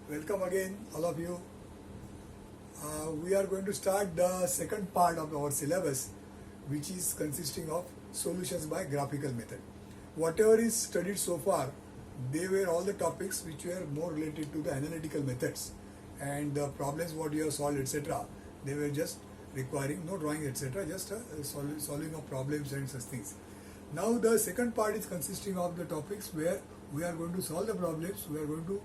Welcome again, all of you. We are going to start the second part of our syllabus, which is consisting of solutions by graphical method. Whatever is studied so far, they were all the topics which were more related to the analytical methods and the problems what you have solved, etc. They were just requiring no drawing, etc. Just solving of problems and such things. Now the second part is consisting of the topics where we are going to solve the problems. We are going to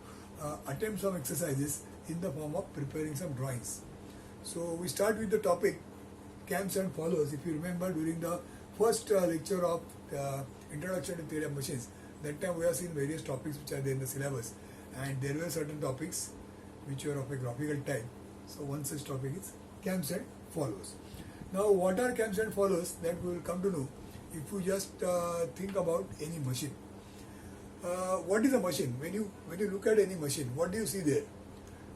attempt some exercises in the form of preparing some drawings. So we start with the topic cams and follows. If you remember during the first lecture of Introduction to Theory of Machines, that time we have seen various topics which are there in the syllabus, and there were certain topics which were of a graphical type. So one such topic is cams and follows. Now what are cams and follows, that we will come to know if you just think about any machine. What is a machine? When you look at any machine, what do you see there?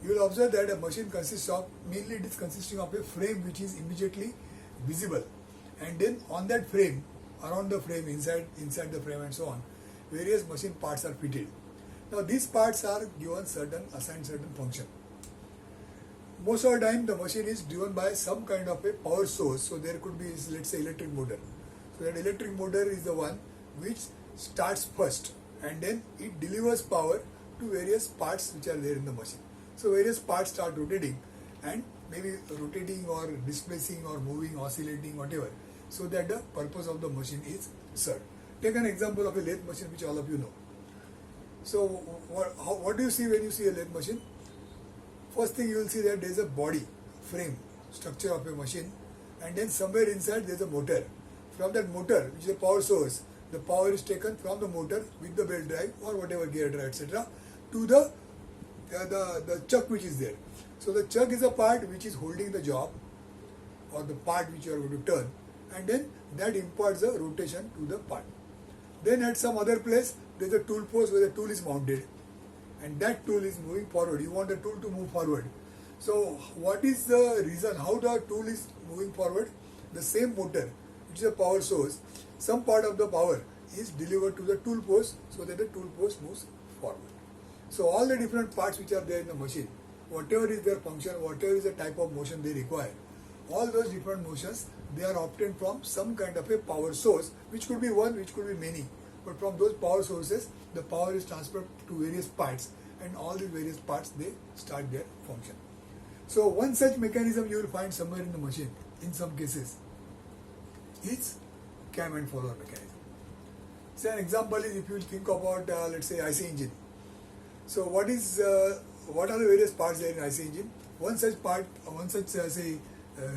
You will observe that a machine consists of, mainly it is consisting of a frame which is immediately visible, and then on that frame, around the frame, inside the frame and so on, various machine parts are fitted. Now these parts are given assigned certain function. Most of the time the machine is driven by some kind of a power source, so there could be, let's say, electric motor. So that electric motor is the one which starts first, and then it delivers power to various parts which are there in the machine. So various parts start rotating, and maybe rotating or displacing or moving, oscillating, whatever, so that the purpose of the machine is served. Take an example of a lathe machine which all of you know. So what do you see when you see a lathe machine? First thing you will see that there is a body, frame, structure of a machine, and then somewhere inside there is a motor. From that motor, which is a power source, the power is taken from the motor with the belt drive or whatever gear drive, etc., to the chuck which is there. So the chuck is a part which is holding the job, or the part which you are going to turn, and then that imparts the rotation to the part. Then at some other place there is a tool post where the tool is mounted, and that tool is moving forward. You want the tool to move forward. So what is the reason how the tool is moving forward? The same motor, which is a power source, some part of the power is delivered to the tool post so that the tool post moves forward. So all the different parts which are there in the machine, whatever is their function, whatever is the type of motion they require, all those different motions, they are obtained from some kind of a power source, which could be one, which could be many. But from those power sources, the power is transferred to various parts, and all these various parts, they start their function. So one such mechanism you will find somewhere in the machine, in some cases, is cam and follower mechanism. So an example is, if you think about, let's say, IC engine. So what are the various parts there in IC engine? One such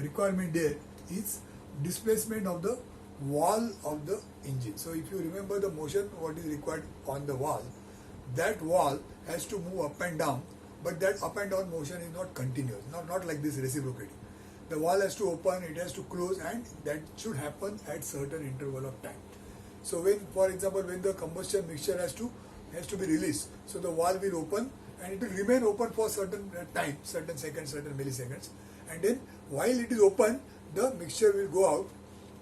requirement there is displacement of the wall of the engine. So if you remember the motion, what is required on the wall, that wall has to move up and down, but that up and down motion is not continuous, not like this reciprocating. The wall has to open, it has to close, and that should happen at certain interval of time. So when, for example, when the combustion mixture has to be released, so the wall will open and it will remain open for certain time, certain seconds, certain milliseconds, and then while it is open, the mixture will go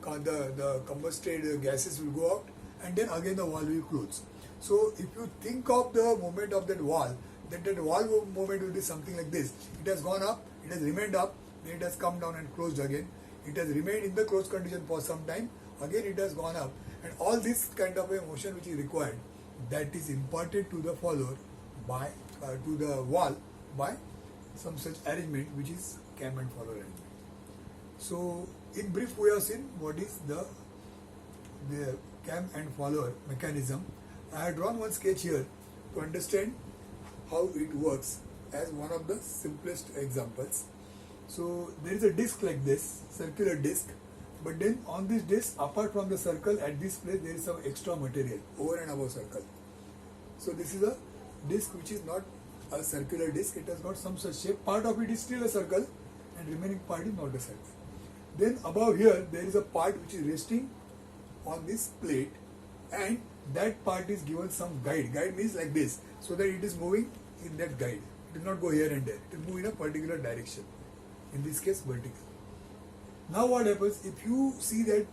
out, the combusted gases will go out, and then again the wall will close. So if you think of the movement of that wall, that wall movement will be something like this. It has gone up, it has remained up, then it has come down and closed again. It has remained in the closed condition for some time, again it has gone up, and all this kind of a motion which is required, that is imparted to the follower by to the wall by some such arrangement which is cam and follower arrangement. So in brief, we have seen what is the cam and follower mechanism. I have drawn one sketch here to understand how it works as one of the simplest examples. So there is a disc like this, circular disc, but then on this disc, apart from the circle, at this place there is some extra material over and above circle. So this is a disc which is not a circular disc, it has got some such shape. Part of it is still a circle and remaining part is not a circle. Then above here there is a part which is resting on this plate, and that part is given some guide. Guide means like this, so that it is moving in that guide. It will not go here and there, it will move in a particular direction, in this case vertical. Now what happens, if you see that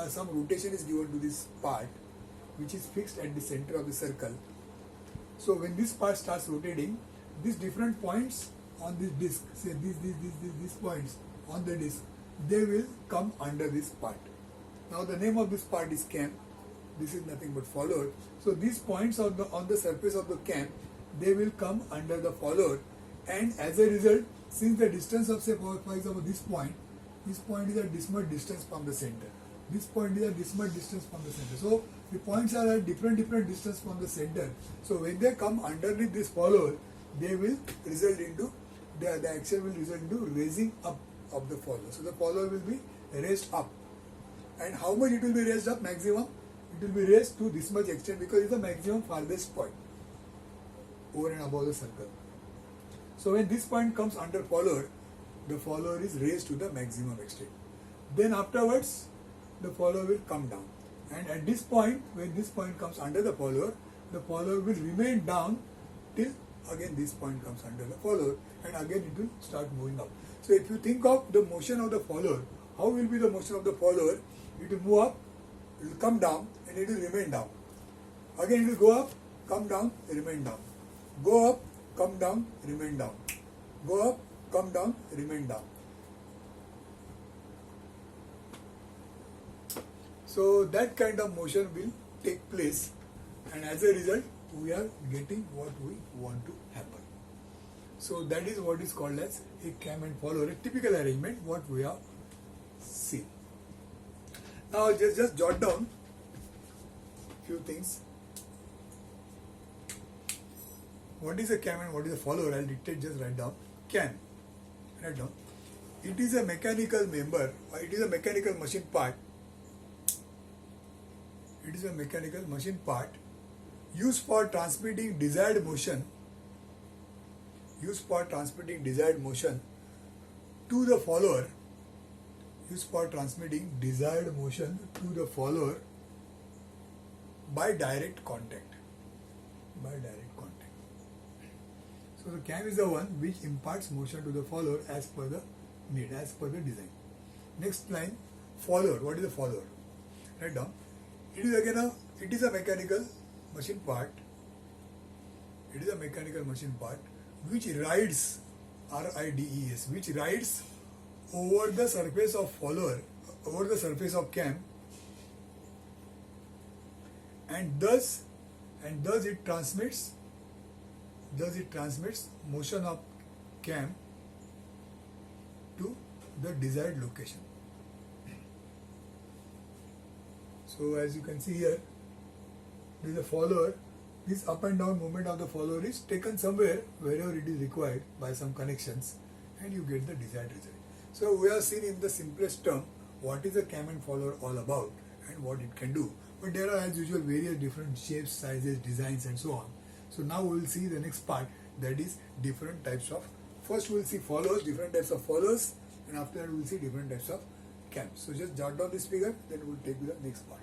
some rotation is given to this part which is fixed at the center of the circle, So when this part starts rotating, these different points on this disc, say these points on the disc, they will come under this part. Now the name of this part is cam. This is nothing but follower. So these points on the surface of the cam, they will come under the follower, and as a result, since the distance of, say for example, this point is a this much distance from the center. This point is a this much distance from the center. So the points are at different distance from the center. So when they come underneath this follower, they will result into the action will result into raising up of the follower. So the follower will be raised up. And how much it will be raised up? Maximum. It will be raised to this much extent because it's the maximum farthest point over and above the circle. So when this point comes under follower, the follower is raised to the maximum extent. Then afterwards, the follower will come down. And at this point, when this point comes under the follower will remain down till again this point comes under the follower, and again it will start moving up. So if you think of the motion of the follower, how will be the motion of the follower? It will move up, it will come down, and it will remain down. Again it will go up, come down, remain down. Go up, come down, remain down. Go up, come down, remain down. So that kind of motion will take place, and as a result, we are getting what we want to happen. So that is what is called as a cam and follower, a typical arrangement what we have seen. Now just jot down few things. What is a cam and what is a follower? I'll dictate, just write down. Cam, write down. It is a mechanical member, or it is a mechanical machine part. It is a mechanical machine part used for transmitting desired motion. Used for transmitting desired motion to the follower. Used for transmitting desired motion to the follower by direct contact. By direct contact. So the cam is the one which imparts motion to the follower as per the need, as per the design. Next line, follower. What is a follower? Write down. It is again it is a mechanical machine part. It is a mechanical machine part which rides, R-I-D-E-S, which rides over the surface of follower, over the surface of cam, and thus it transmits motion of cam to the desired location. So as you can see here, there is a follower. This up and down movement of the follower is taken somewhere wherever it is required by some connections, and you get the desired result. So we have seen in the simplest term what is a cam and follower all about and what it can do. But there are as usual various different shapes, sizes, designs and so on. So now we will see the next part, that is different types of, first we will see followers, different types of followers, and after that we will see different types of cams. So just jot down this figure, then we will take to the next part.